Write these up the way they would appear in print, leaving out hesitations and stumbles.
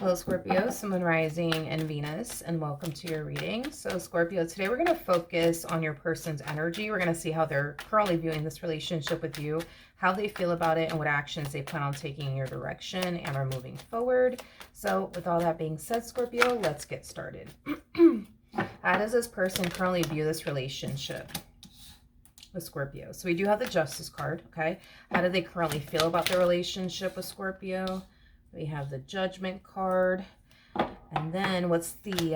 Hello, Scorpio, Sun, Moon, Rising, and Venus, and welcome to your reading. So, Scorpio, today we're going to focus on your person's energy. We're going to see how they're currently viewing this relationship with you, how they feel about it, and what actions they plan on taking in your direction and are moving forward. So, with all that being said, Scorpio, let's get started. How does this person currently view this relationship with Scorpio? So, we do have the Justice card, okay? How do they currently feel about the relationship with Scorpio? We have the Judgment card. And then what's the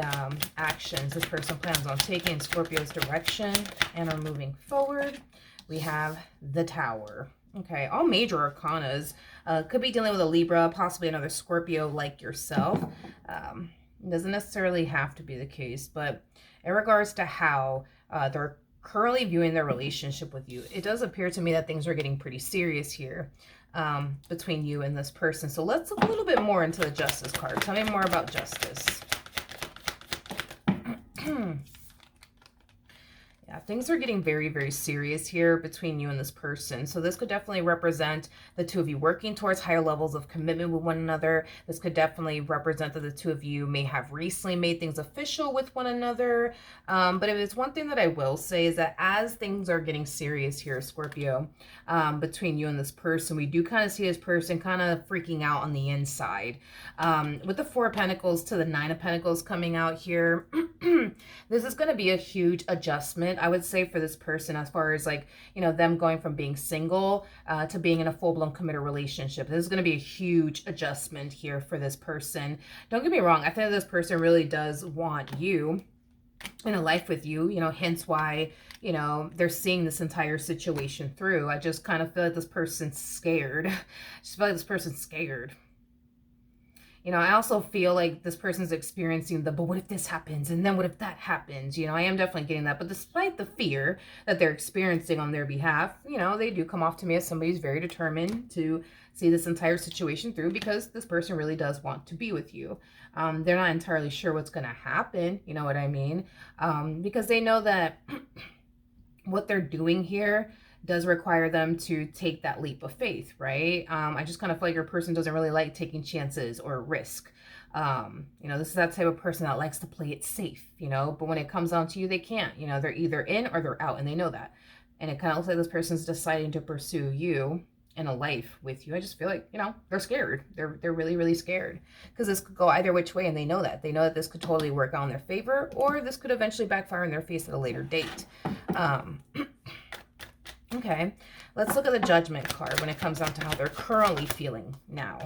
actions this person plans on taking in Scorpio's direction and are moving forward? We have the Tower. Okay, all major arcanas. Could be dealing with a Libra, possibly another Scorpio like yourself. It doesn't necessarily have to be the case, but in regards to how they're currently viewing their relationship with you, it does appear to me that things are getting pretty serious here. Between you and this person. So let's look a little bit more into the Justice card. Tell me more about Justice. Yeah, things are getting very, very serious here between you and this person. So this could definitely represent the two of you working towards higher levels of commitment with one another. This could definitely represent that the two of you may have recently made things official with one another. But if it's one thing that I will say is that as things are getting serious here, Scorpio, between you and this person, we do kind of see this person kind of freaking out on the inside. With the Four of Pentacles to the Nine of Pentacles coming out here, this is going to be a huge adjustment, I would say, for this person, as far as, like, you know, them going from being single to being in a full-blown committed relationship. This is going to be a huge adjustment here for this person. Don't get me wrong. I think this person really does want you in a life with you, you know, hence why, you know, they're seeing this entire situation through. I just kind of feel like this person's scared. I just feel like this person's scared. You know, I also feel like this person's experiencing the, but what if this happens? And then what if that happens? You know, I am definitely getting that. But despite the fear that they're experiencing on their behalf, you know, they do come off to me as somebody who's very determined to see this entire situation through, because this person really does want to be with you. They're not entirely sure what's going to happen. You know what I mean? Because they know that what they're doing here does require them to take that leap of faith, right? I just kind of feel like your person doesn't really like taking chances or risk. You know, this is that type of person that likes to play it safe, you know, but when it comes down to you, they can't. You know, they're either in or they're out, and they know that. And it kind of looks like this person's deciding to pursue you in a life with you. I just feel like, you know, they're scared. They're really, really scared, because this could go either which way, and they know that. They know that this could totally work out in their favor, or this could eventually backfire in their face at a later date. Okay, let's look at the Judgment card when it comes down to how they're currently feeling now.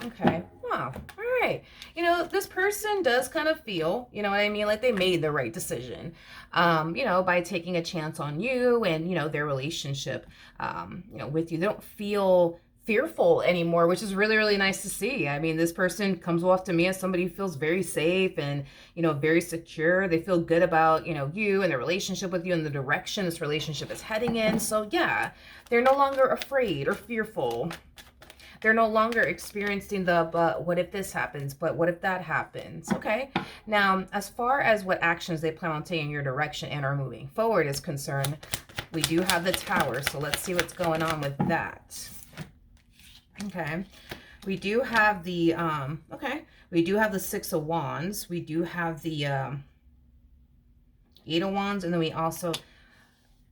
Okay, wow, all right. You know, this person does kind of feel, you know what I mean, like they made the right decision, you know, by taking a chance on you and, you know, their relationship, you know, with you. They don't feel fearful anymore, which is really, really nice to see. I mean, this person comes off to me as somebody who feels very safe and, you know, very secure. They feel good about, you know, you and the relationship with you and the direction this relationship is heading in. So yeah, they're no longer afraid or fearful. They're no longer experiencing the, but what if this happens? But what if that happens? Okay. Now, as far as what actions they plan on taking in your direction and are moving forward is concerned, we do have the Tower. So let's see what's going on with that. Okay, we do have the, we do have the Six of Wands. We do have the Eight of Wands. And then we also,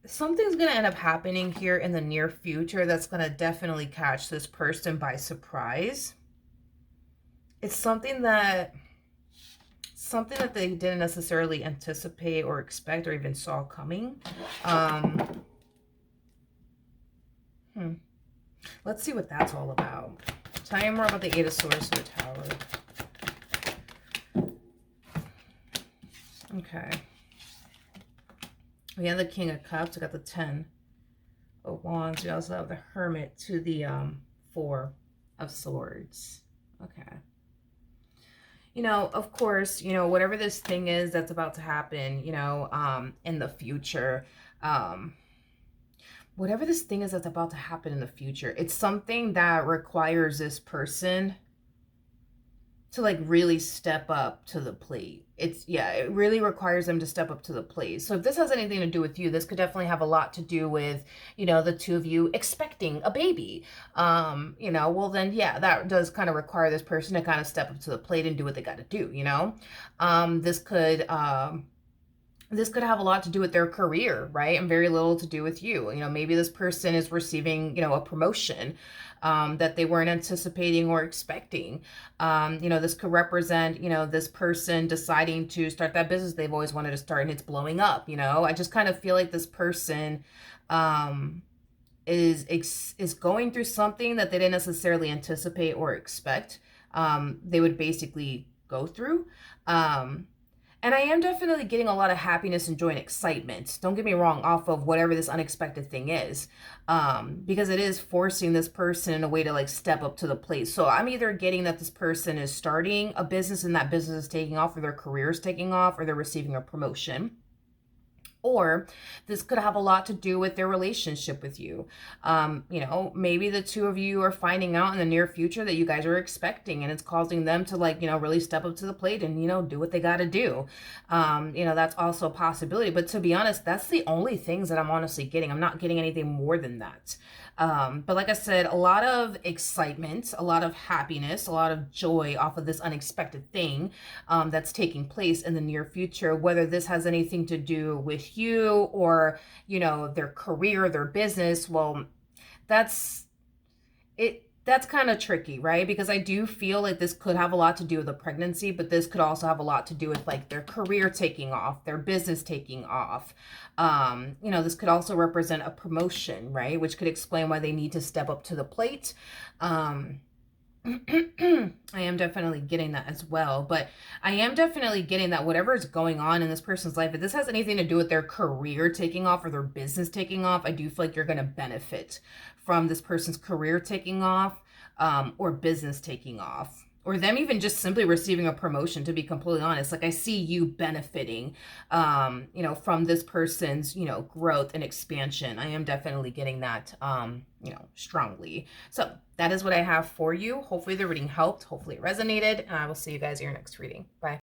something's going to end up happening here in the near future that's going to definitely catch this person by surprise. It's something that they didn't necessarily anticipate or expect or even saw coming. Let's see what that's all about. Tell me more about the Eight of Swords to the Tower. Okay. We have the King of Cups. We got the 10 of Wands. We also have the Hermit to the 4 of Swords. Okay. You know, of course, you know, whatever this thing is that's about to happen, you know, in the future, whatever this thing is that's about to happen in the future, it's something that requires this person to like really step up to the plate. It's, yeah, it really requires them to step up to the plate. So if this has anything to do with you, this could definitely have a lot to do with, you know, the two of you expecting a baby. You know, well then, yeah, that does kind of require this person to kind of step up to the plate and do what they got to do, you know. This could have a lot to do with their career, right? And very little to do with you. You know, maybe this person is receiving, you know, a promotion that they weren't anticipating or expecting. You know, this could represent, you know, this person deciding to start that business they've always wanted to start and it's blowing up, you know? I just kind of feel like this person is going through something that they didn't necessarily anticipate or expect. They would basically go through. And I am definitely getting a lot of happiness and joy and excitement. Don't get me wrong, off of whatever this unexpected thing is. Because it is forcing this person in a way to like step up to the plate. So I'm either getting that this person is starting a business and that business is taking off, or their career is taking off, or they're receiving a promotion. Or this could have a lot to do with their relationship with you. You know, maybe the two of you are finding out in the near future that you guys are expecting, and it's causing them to like, you know, really step up to the plate and, you know, do what they got to do. You know, that's also a possibility. But to be honest, that's the only things that I'm honestly getting. I'm not getting anything more than that. But like I said, a lot of excitement, a lot of happiness, a lot of joy off of this unexpected thing that's taking place in the near future, whether this has anything to do with you or, you know, their career, their business. Well, that's it. That's kind of tricky, right? Because I do feel like this could have a lot to do with a pregnancy, but this could also have a lot to do with like their career taking off, their business taking off. You know, this could also represent a promotion, right? Which could explain why they need to step up to the plate. I am definitely getting that as well, but I am definitely getting that whatever is going on in this person's life, if this has anything to do with their career taking off or their business taking off, I do feel like you're going to benefit from this person's career taking off, or business taking off, or them even just simply receiving a promotion, to be completely honest. Like I see you benefiting, you know, from this person's, you know, growth and expansion. I am definitely getting that, you know, strongly. So that is what I have for you. Hopefully the reading helped. Hopefully it resonated. And I will see you guys in your next reading. Bye.